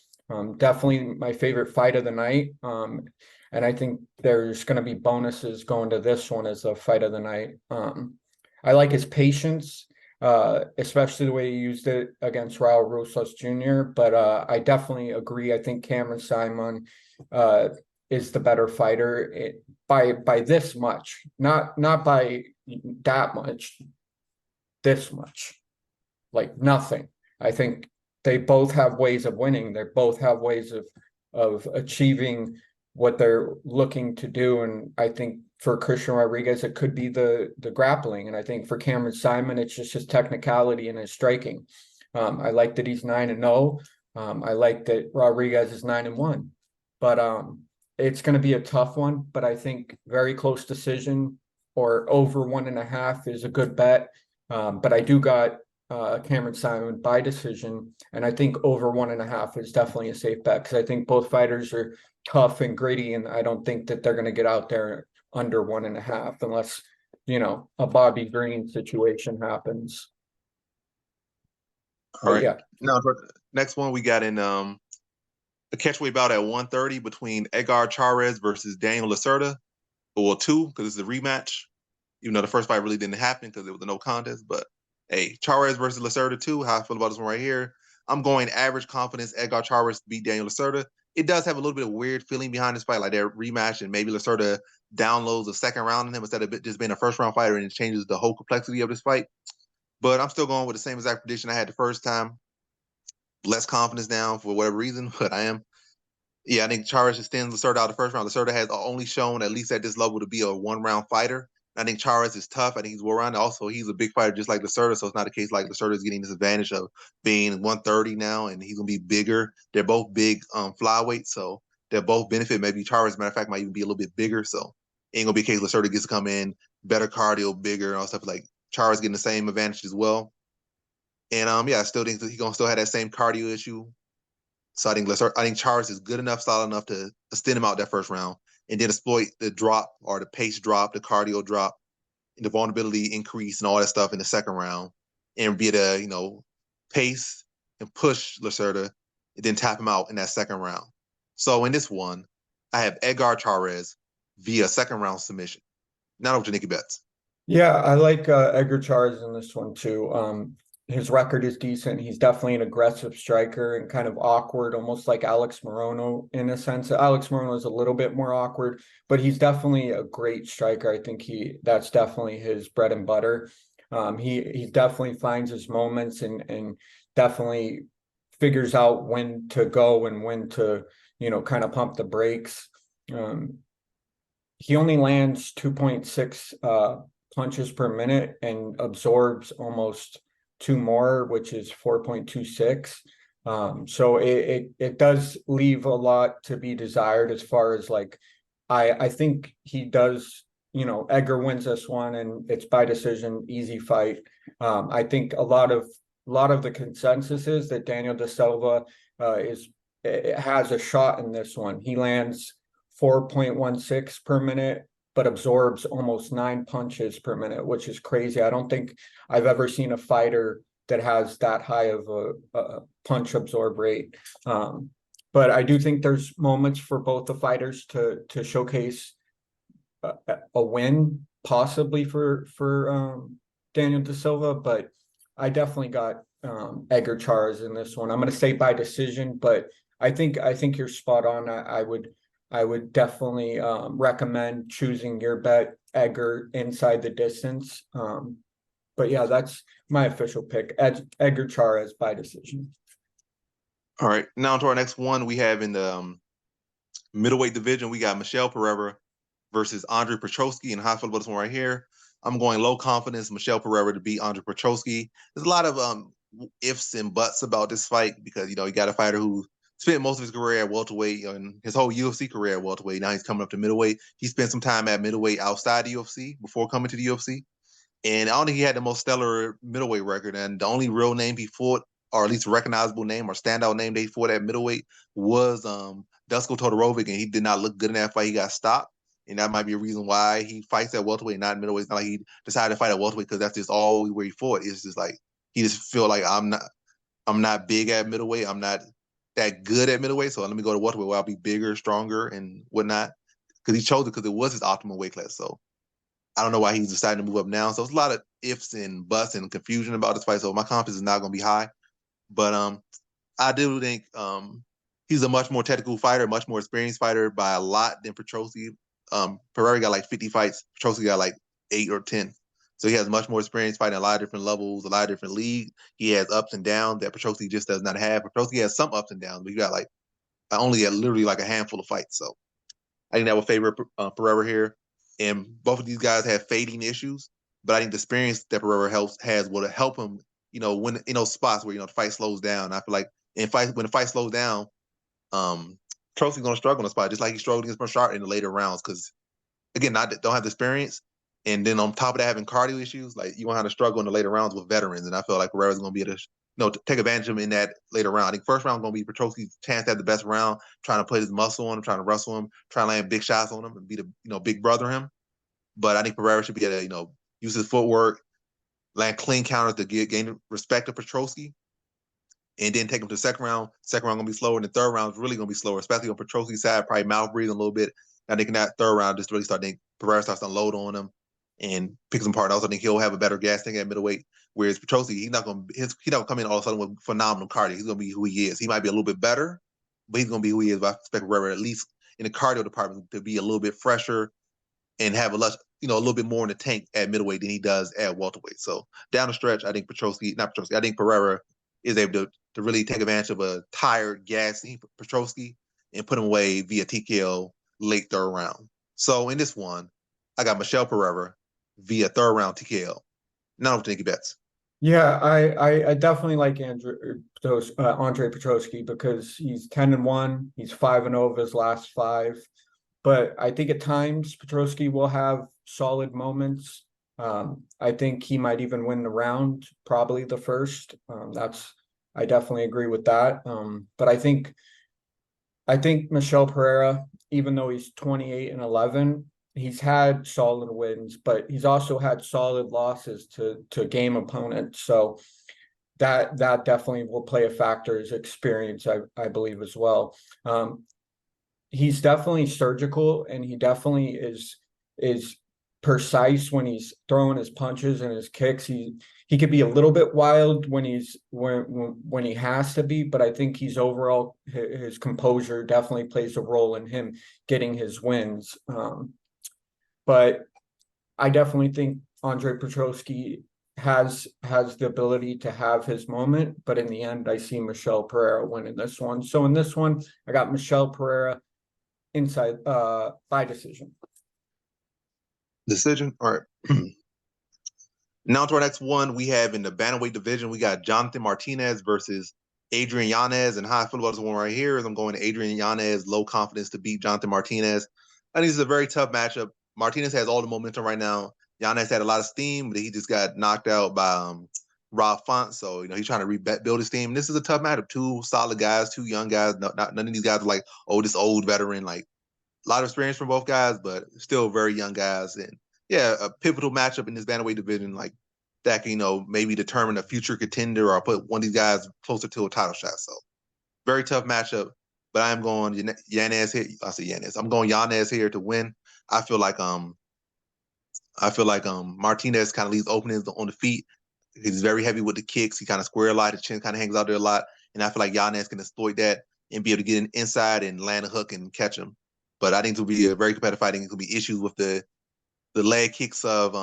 Definitely my favorite fight of the night. And I think there's going to be bonuses going to this one as a fight of the night. I like his patience, especially the way he used it against Raul Rosas Jr. But I definitely agree. I think Cameron Simon is the better fighter by this much, not by that much, this much, like nothing. I think they both have ways of winning. They both have ways of achieving what they're looking to do. And I think for Christian Rodriguez, it could be the grappling. And I think for Cameron Simon, it's just his technicality and his striking. I like that he's 9-0. I like that Rodriguez is 9-1. But it's going to be a tough one. But I think very close decision or over 1.5 is a good bet. But I do got Cameron Simon by decision, and I think over 1.5 is definitely a safe bet because I think both fighters are tough and gritty, and I don't think that they're going to get out there under 1.5 unless a Bobby Green situation happens. All right. Yeah. Now, next one we got in a catchweight bout at 130 between Edgar Chairez versus Daniel Lacerda. Well, 2 because it's a rematch. Even though the first fight really didn't happen because it was a no contest, but hey, Chairez versus Lacerda 2. How I feel about this one right here. I'm going average confidence. Edgar Chairez to beat Daniel Lacerda. It does have a little bit of weird feeling behind this fight, like their rematch, and maybe Lacerda downloads a second round in him instead of just being a first round fighter, and it changes the whole complexity of this fight. But I'm still going with the same exact prediction I had the first time. Less confidence down for whatever reason, but I am. Yeah, I think Chairez extends Lacerda out the first round. Lacerda has only shown, at least at this level, to be a one-round fighter. I think Chairez is tough. I think he's well-rounded. Also, he's a big fighter just like Lacerda, so it's not a case like Lacerda is getting this advantage of being 130 now, and he's going to be bigger. They're both big flyweights, so they'll both benefit. Maybe Chairez, as a matter of fact, might even be a little bit bigger, so it ain't going to be a case Lacerda gets to come in, better cardio, bigger, and all stuff like Chairez getting the same advantage as well. And yeah, I still think that he's going to still have that same cardio issue. So I think Chairez is good enough, solid enough to extend him out that first round and then exploit the drop or the pace drop, the cardio drop, and the vulnerability increase and all that stuff in the second round and be able to, pace and push Lacerda and then tap him out in that second round. So in this one, I have Edgar Chairez via second round submission. Not over to Nikki Betts. Yeah, I like Edgar Chairez in this one too. His record is decent. He's definitely an aggressive striker and kind of awkward, almost like Alex Morono in a sense. Alex Morono is a little bit more awkward, but he's definitely a great striker. I think that's definitely his bread and butter. He definitely finds his moments and definitely figures out when to go and when to, kind of pump the brakes. He only lands 2.6 punches per minute and absorbs almost 2 more, which is 4.26. So it does leave a lot to be desired as far as like I think he does, Edgar wins this one and it's by decision, easy fight. I think a lot of the consensus is that Daniel Da Silva has a shot in this one. He lands 4.16 per minute, but absorbs almost 9 punches per minute, which is crazy. I don't think I've ever seen a fighter that has that high of a punch absorb rate. But I do think there's moments for both the fighters to showcase a win, possibly for Daniel Da Silva. But I definitely got Edgar Chairez in this one. I'm going to say by decision, but I think you're spot on. I would definitely recommend choosing your bet, Edgar, inside the distance. But yeah, that's my official pick, Edgar Chairez by decision. All right, now to our next one. We have in the middleweight division, we got Michel Pereira versus Andre Petroski. And how I feel about this one right here, I'm going low confidence Michel Pereira to beat Andre Petroski. There's a lot of ifs and buts about this fight because, you got a fighter who spent most of his career at welterweight and his whole UFC career at welterweight. Now he's coming up to middleweight. He spent some time at middleweight outside the UFC before coming to the UFC. And I don't think he had the most stellar middleweight record. And the only real name he fought, or at least recognizable name or standout name they fought at middleweight was Dusko Todorovic, and he did not look good in that fight. He got stopped. And that might be a reason why he fights at welterweight, not middleweight. It's not like he decided to fight at welterweight because that's just all where he fought. It's just like he just feel like I'm not big at middleweight. I'm not that good at middleweight. So let me go to welterweight where I'll be bigger, stronger, and whatnot. Because he chose it because it was his optimal weight class. So I don't know why he's deciding to move up now. So it's a lot of ifs and buts and confusion about this fight. So my confidence is not going to be high. But I do think he's a much more technical fighter, much more experienced fighter by a lot than Petroski. Pereira got like 50 fights. Petroski got like 8 or 10. So he has much more experience fighting a lot of different levels, a lot of different leagues. He has ups and downs that Petroski just does not have. Petroski has some ups and downs, but you got like only literally like a handful of fights. So I think that would favor Pereira here. And both of these guys have fading issues, but I think the experience that Pereira has will help him, when in those spots where the fight slows down. I feel like when the fight slows down, Petrosi's going to struggle in the spot, just like he struggled against Marshart in the later rounds, because again, I don't have the experience. And then on top of that, having cardio issues, like you want to have to struggle in the later rounds with veterans. And I feel like Pereira's going to be able to, take advantage of him in that later round. I think first round going to be Petrosi's chance to have the best round, trying to put his muscle on him, trying to wrestle him, trying to land big shots on him and be the, big brother him. But I think Pereira should be able to, use his footwork, land clean counters to gain respect of Petroski, and then take him to the second round. Second round going to be slower, and the third round is really going to be slower, especially on Petrosi's side, probably mouth breathing a little bit. I think in that third round, just really Pereira starts to unload on him and picks him apart. I also think he'll have a better gas tank at middleweight. Whereas Petrosi, he's not going to come in all of a sudden with phenomenal cardio. He's going to be who he is. He might be a little bit better, but he's going to be who he is. But I expect Pereira, at least in the cardio department, to be a little bit fresher and have a little bit more in the tank at middleweight than he does at welterweight. So down the stretch, I think I think Pereira is able to really take advantage of a tired, gassy Petroski and put him away via TKO late third round. So in this one, I got Michel Pereira via third round TKO. Now over to Nikki Betts. Yeah, I definitely like Andre Petroski because he's 10-1. He's 5-0 of his last 5. But I think at times Petroski will have solid moments. I think he might even win the round, probably the first. I definitely agree with that. But I think Michel Pereira, even though he's 28-11, he's had solid wins, but he's also had solid losses to game opponents. So that definitely will play a factor, his experience, I believe, as well. He's definitely surgical, and he definitely is precise when he's throwing his punches and his kicks. He could be a little bit wild when he has to be, but I think he's overall his composure definitely plays a role in him getting his wins. But I definitely think Andre Petroski has the ability to have his moment, but in the end, I see Michel Pereira winning this one. So in this one, I got Michel Pereira inside by decision. Decision? All right. Now to our next one. We have in the bantamweight division, we got Jonathan Martinez versus Adrian Yanez. And how I feel about this one right here is I'm going to Adrian Yanez, low confidence to beat Jonathan Martinez. I think this is a very tough matchup. Martinez has all the momentum right now. Yanez had a lot of steam, but he just got knocked out by Rob Font. So, he's trying to rebuild his team. This is a tough matchup. 2 solid guys, 2 young guys. None of these guys are like, this old veteran. Like, a lot of experience from both guys, but still very young guys. And yeah, a pivotal matchup in this bantamweight division, like that can, maybe determine a future contender or put one of these guys closer to a title shot. So very tough matchup, but I'm going Yanez here. I say Yanez. I'm going Yanez here to win. I feel like Martinez kind of leaves openings on the feet. He's very heavy with the kicks. He kind of square a lot. His chin kind of hangs out there a lot. And I feel like Yanez can exploit that and be able to get inside and land a hook and catch him. But I think it'll be a very competitive fight. I think there'll be issues with the leg kicks of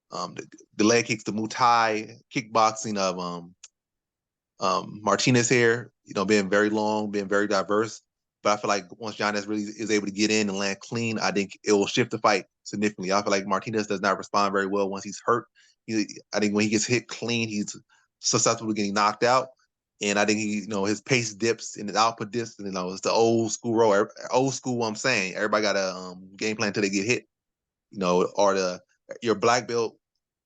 the leg kicks, the Muay Thai kickboxing of Martinez here. Being very long, being very diverse. But I feel like once Yanez really is able to get in and land clean, I think it will shift the fight significantly. I feel like Martinez does not respond very well once he's hurt. I think when he gets hit clean, he's susceptible to getting knocked out. And I think his pace dips and his output dips. And, it's the old school role. Old school, what I'm saying. Everybody got a game plan until they get hit. Or your black belt,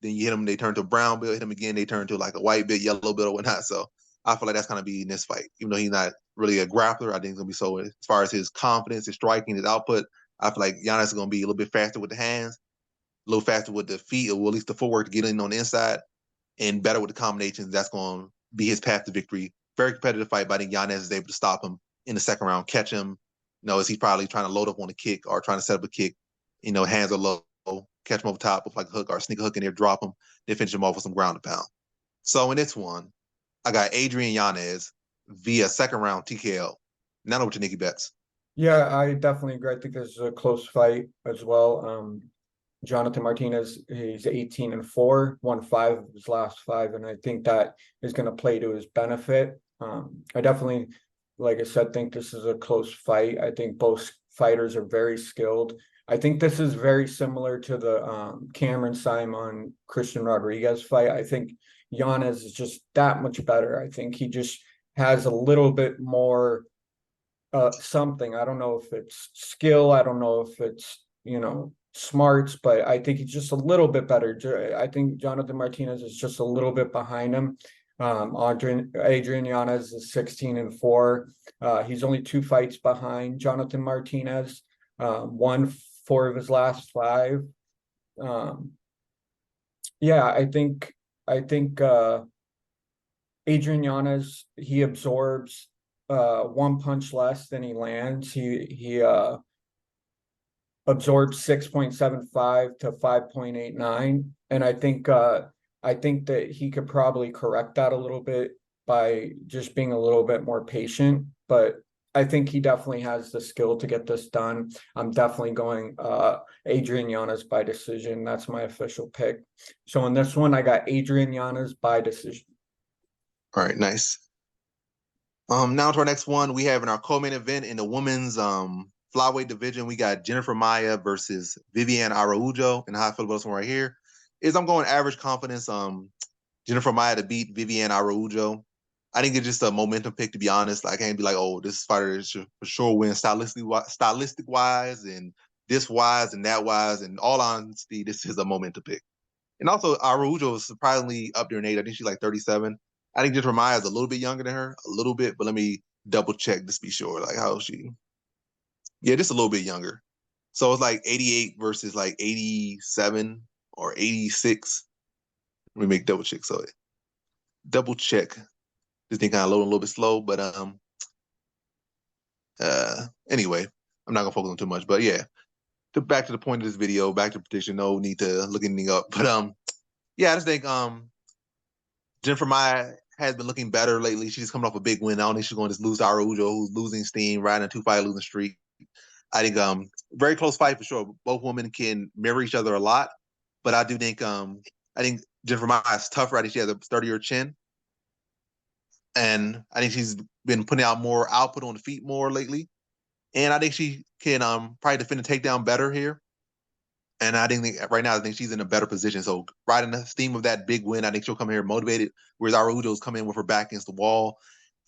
then you hit them, they turn to a brown belt, hit them again, they turn to like a white belt, yellow belt, or whatnot. So I feel like that's going to be in this fight. Even though he's not really a grappler, I think it's going to be so, as far as his confidence, his striking, his output, I feel like Giannis is going to be a little bit faster with the hands, a little faster with the feet, or at least the footwork to get in on the inside, and better with the combinations. That's going to be his path to victory. Very competitive fight, but I think Yanez is able to stop him in the second round, catch him. As he's probably trying to load up on a kick or trying to set up a kick. Hands are low, catch him over top with like a hook or sneak a hook in there, drop him, then finish him off with some ground and pound. So in this one, I got Adrian Yanez via second round TKO. Now over to Nikki Betts. Yeah, I definitely agree. I think this is a close fight as well. Jonathan Martinez, he's 18-4, won 5 of his last 5, and I think that is going to play to his benefit. I definitely, like I said, think this is a close fight. I think both fighters are very skilled. I think this is very similar to the Cameron Simon Christian Rodriguez fight. I think Yanez is just that much better. I think he just has a little bit more something. I don't know if it's skill. I don't know if it's, smarts, but I think he's just a little bit better. I think Jonathan Martinez is just a little bit behind him. Adrian Yanez is 16-4. He's only 2 fights behind Jonathan Martinez. Won 4 of his last 5. Yeah, I think Adrian Yanez, he absorbs 1 punch less than he lands. He absorbs 6.75 to 5.89, and I think that he could probably correct that a little bit by just being a little bit more patient. But I think he definitely has the skill to get this done. I'm definitely going Adrian Yanez by decision. That's my official pick. So in this one, I got Adrian Yanez by decision. All right, nice. Now to our next one, we have in our co-main event in the women's flyweight division, we got Jennifer Maia versus Viviane Araújo. And how I feel about this one right here is I'm going average confidence. Jennifer Maia to beat Viviane Araújo. I think it's just a momentum pick, to be honest. I can't be like, oh, this fighter should for sure win stylistic wise and this wise and that wise. And all honesty, this is a momentum pick. And also, Araújo is surprisingly up there in age. I think she's like 37. I think Jennifer Maia is a little bit younger than her, a little bit, but let me double check just be sure. Like, how is she? Yeah, just a little bit younger. So it's like 88 versus like 87 or 86. Let me make double check. So double check. This thing kind of loading a little bit slow, but anyway, I'm not gonna focus on too much. But yeah, back to the point of this video, back to prediction. No need to look anything up. But yeah, I just think Jennifer Maia has been looking better lately. She's coming off a big win. I don't think she's going to just lose to Araújo, who's losing steam, riding a 2-fight losing streak. I think very close fight for sure. Both women can mirror each other a lot, but I do think Jennifer Maia is tougher. I think she has a sturdier chin, and I think she's been putting out more output on the feet more lately. And I think she can probably defend the takedown better here. And I think right now, I think she's in a better position. So riding the steam of that big win, I think she'll come here motivated, whereas Araújo's come in with her back against the wall.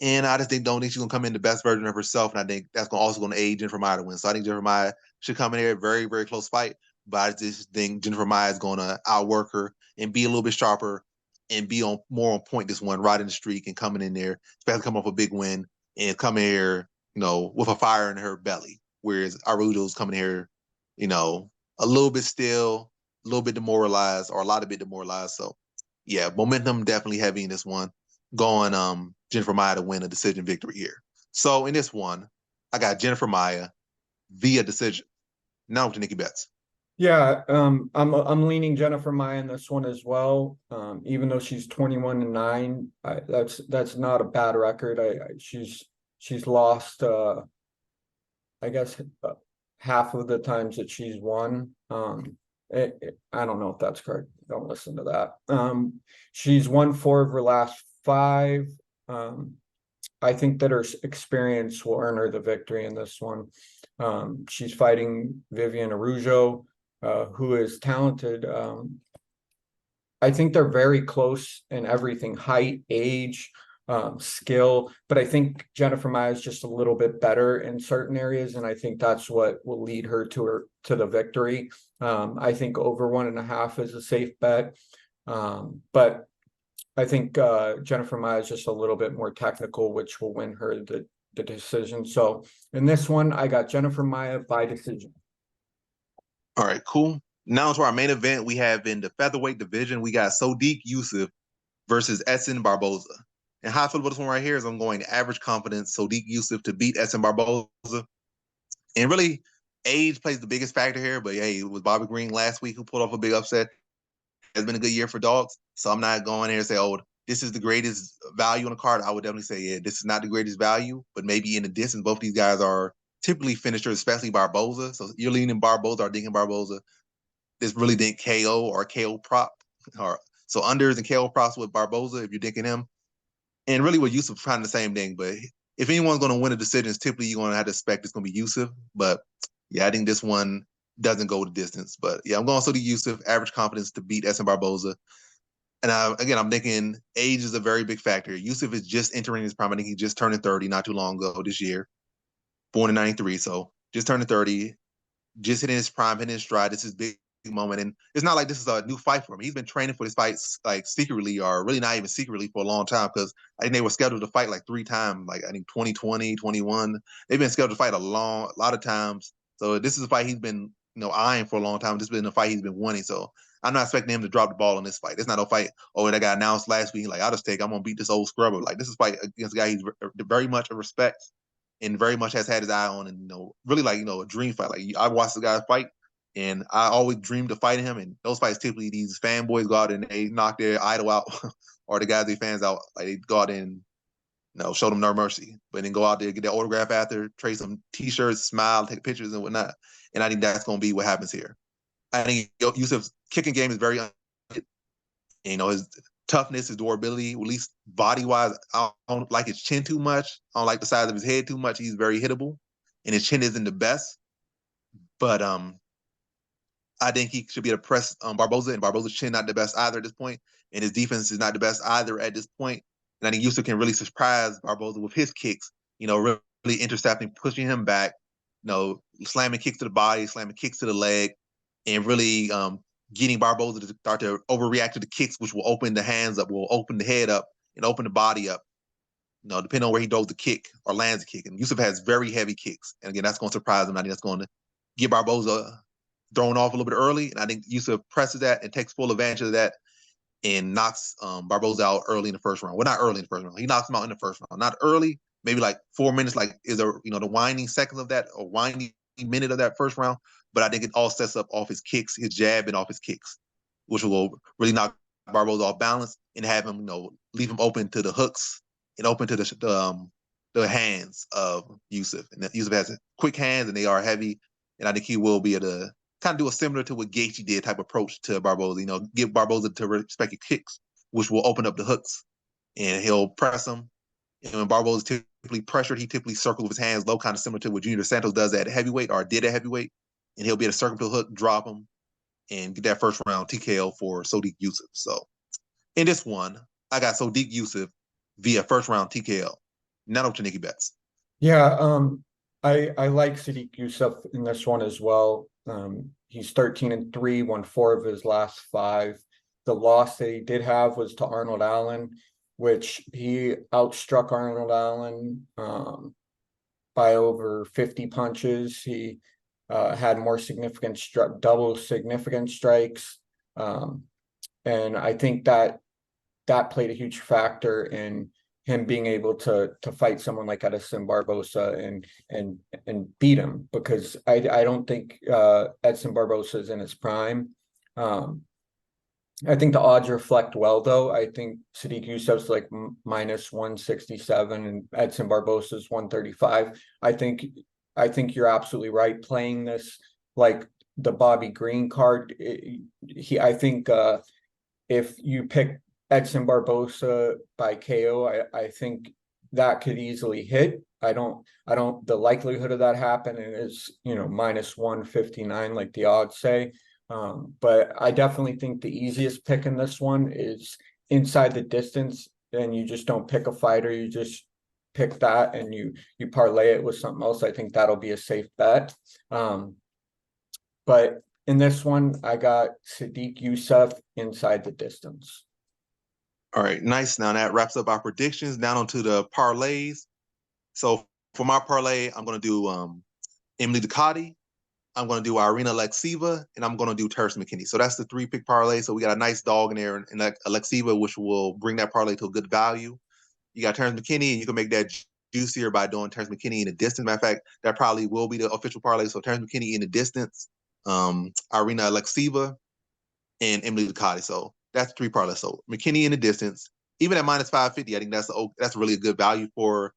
And I just don't think she's going to come in the best version of herself. And I think that's also going to aid Jennifer Maia to win. So I think Jennifer Maia should come in here, very, very close fight. But I just think Jennifer Maia is going to outwork her and be a little bit sharper and be more on point this one, riding the streak and coming in there, especially coming off a big win and coming here, with a fire in her belly. Whereas Araújo's coming here, a little bit still, a little bit demoralized, or a lot of bit demoralized. So yeah, momentum definitely heavy in this one. Going Jennifer Maia to win a decision victory here. So in this one, I got Jennifer Maia via decision. Now to Nikki Betts. Yeah, I'm leaning Jennifer Maia in this one as well. Even though she's 21-9, that's not a bad record. She's lost I guess half of the times that she's won. I don't know if that's correct. Don't listen to that. She's won 4 of her last 5. I think that her experience will earn her the victory in this one. She's fighting Viviane Araújo, who is talented. I think they're very close in everything: height, age, skill. But I think Jennifer Maia is just a little bit better in certain areas, and I think that's what will lead her to the victory. I think over 1.5 is a safe bet, but I think Jennifer Maia is just a little bit more technical, which will win her the decision. So in this one, I got Jennifer Maia by decision. All right, cool. Now to our main event, we have in the featherweight division, we got Sodiq Yusuff versus Edson Barbosa. And how I feel about this one right here is I'm going average confidence, Sodiq Yusuff to beat Edson Barbosa. And really, age plays the biggest factor here, but hey, it was Bobby Green last week who pulled off a big upset. It's been a good year for dogs, so I'm not going here and say, oh, this is the greatest value on the card. I would definitely say, yeah, this is not the greatest value, but maybe in the distance, both these guys are typically finishers, especially Barbosa. So you're leaning Barbosa or thinking Barbosa. this really didn't KO or KO prop. Or so unders and KO props with Barbosa if you're dinking him. And really with Yusuff trying the same thing. But if anyone's going to win a decision, typically you're going to have to expect it's going to be Yusuff. But yeah, I think this one doesn't go the distance. But yeah, I'm going to the Yusuff, average confidence to beat Edson Barbosa. And again, I'm thinking age is a very big factor. Yusuff is just entering his prime. I think he just turned 30 not too long ago this year, born in 93. So just turned 30, just hitting his prime, hitting his stride. This is big moment. And it's not like this is a new fight for him. He's been training for this fight like secretly, or really not even secretly, for a long time, because I think they were scheduled to fight like 3 times, like I think 2020, 21. They've been scheduled to fight a lot of times. So this is a fight he's been, eyeing for a long time. This has been a fight he's been wanting. So I'm not expecting him to drop the ball in this fight. It's not a fight, oh, that got announced last week. Like, I'm going to beat this old scrubber. Like, this is a fight against a guy he's very much a respect and very much has had his eye on, and really like a dream fight. Like, I watched the guy fight, and I always dreamed of fighting him. And those fights, typically these fanboys go out and they knock their idol out, or the guys they fans out. Like, they go out and show them no mercy, but then go out there, get their autograph after, trade some T-shirts, smile, take pictures and whatnot. And I think that's going to be what happens here. I think Yusuff's kicking game is very, his toughness, his durability, at least body-wise. I don't like his chin too much. I don't like the size of his head too much. He's very hittable, and his chin isn't the best. But I think he should be able to press Barbosa, and Barbosa's chin not the best either at this point, and his defense is not the best either at this point. And I think Yusuff can really surprise Barbosa with his kicks, really intercepting, pushing him back, slamming kicks to the body, slamming kicks to the leg, and really getting Barbosa to start to overreact to the kicks, which will open the hands up, will open the head up, and open the body up, depending on where he throws the kick or lands the kick. And Yusuff has very heavy kicks. And again, that's going to surprise him. I think that's going to get Barbosa thrown off a little bit early. And I think Yusuff presses that and takes full advantage of that and knocks Barbosa out early in the first round. Well, not early in the first round. He knocks him out in the first round. Not early, maybe like 4 minutes, like is the winding seconds of that, or winding minute of that first round. But I think it all sets up off his kicks, his jab, and off his kicks, which will really knock Barbosa off balance and have him, leave him open to the hooks and open to the hands of Yusuff. And Yusuff has quick hands, and they are heavy. And I think he will be able to kind of do a similar to what Gaethje did type approach to Barbosa. Give Barbosa to respect your kicks, which will open up the hooks, and he'll press him. And when Barbosa is typically pressured, he typically circles with his hands low, kind of similar to what Junior Santos does at heavyweight, or did at heavyweight. And he'll be able to circle to the hook, drop him, and get that first round TKO for Sodiq Yusuff. So in this one, I got Sodiq Yusuff via first round TKO. Not up to Nikki Betts. Yeah, I like Sodiq Yusuff in this one as well. He's 13-3, won 4 of his last 5. The loss that he did have was to Arnold Allen, which he outstruck Arnold Allen by over 50 punches. He had more significant double significant strikes, and I think that played a huge factor in him being able to fight someone like Edson Barbosa and beat him, because I don't think Edson Barbosa is in his prime. I think the odds reflect well, though. I think Sodiq Yusuff's like minus 167 and Edson Barbosa's 135. I think you're absolutely right. Playing this like the Bobby Green card, I think if you pick Edson Barbosa by KO, I think that could easily hit. The likelihood of that happening is, minus 159, like the odds say. But I definitely think the easiest pick in this one is inside the distance, and you just don't pick a fighter, you just pick that and you parlay it with something else. I think that'll be a safe bet. But in this one, I got Sodiq Yusuff inside the distance. All right, nice. Now that wraps up our predictions. Down onto the parlays. So for my parlay, I'm going to do Emily Ducati, I'm going to do Irina Alekseeva, and I'm going to do Terrence McKinney. So that's the 3-pick parlay. So we got a nice dog in there, and Alekseeva, which will bring that parlay to a good value. You got Terrence McKinney, and you can make that juicier by doing Terrence McKinney in the distance. Matter of fact, that probably will be the official parlay. So Terrence McKinney in the distance, Irina Alekseeva, and Emily Ducati. So that's 3 parlays. So McKinney in the distance, even at minus 550, I think that's really a good value for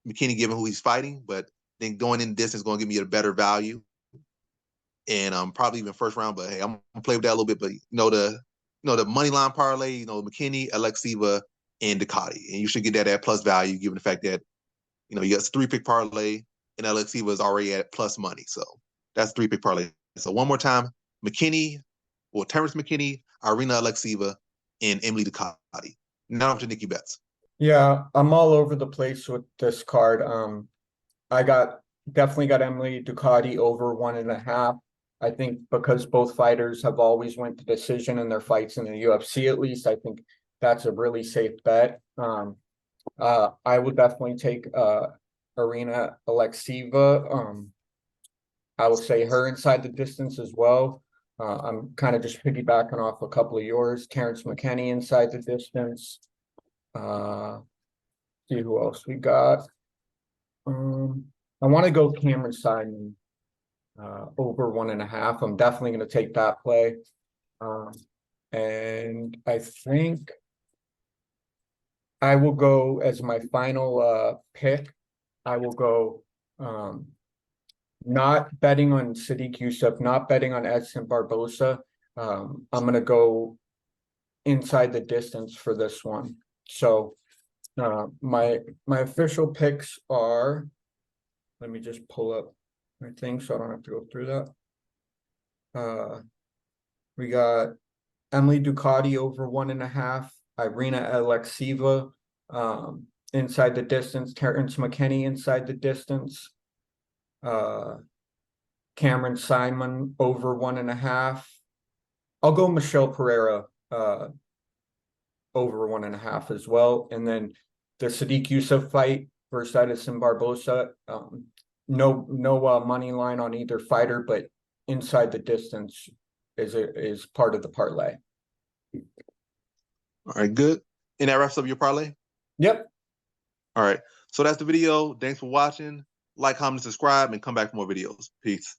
McKinney given who he's fighting. But then going in the distance is going to give me a better value. and probably even first round. But hey, I'm gonna play with that a little bit. But the money line parlay, McKinney, Alexiva, and Ducati, and you should get that at plus value given the fact that you got 3-pick parlay, and Alexiva is already at plus money. So that's 3-pick parlay. So one more time, Terrence McKinney, Irina Alexiva, and Emily Ducati. Now up to Nikki Betts. Yeah, I'm all over the place with this card. I definitely got Emily Ducati over 1.5. I think because both fighters have always went to decision in their fights in the UFC, at least, I think that's a really safe bet. I would definitely take Irina Alexiva. I will say her inside the distance as well. I'm kind of just piggybacking off a couple of yours. Terrence McKinney inside the distance. See who else we got. I want to go Cameron Simon over 1.5. I'm definitely going to take that play. And I think I will go as my final pick. I will go not betting on Sadiq Yusuff, not betting on Edson Barbosa. I'm going to go inside the distance for this one. So my official picks are, let me just pull up my thing so I don't have to go through that. We got Emily Ducati over 1.5, Irina Alexiva inside the distance, Terrence McKinney inside the distance, Cameron Simon over 1.5. I'll go Michelle Pereira over 1.5 as well. And then the Sadiq Yusuff fight versus Edson Barbosa. No money line on either fighter, but inside the distance is part of the parlay. All right, good. And that wraps up your parlay? Yep. All right. So that's the video. Thanks for watching. Like, comment, subscribe, and come back for more videos. Peace.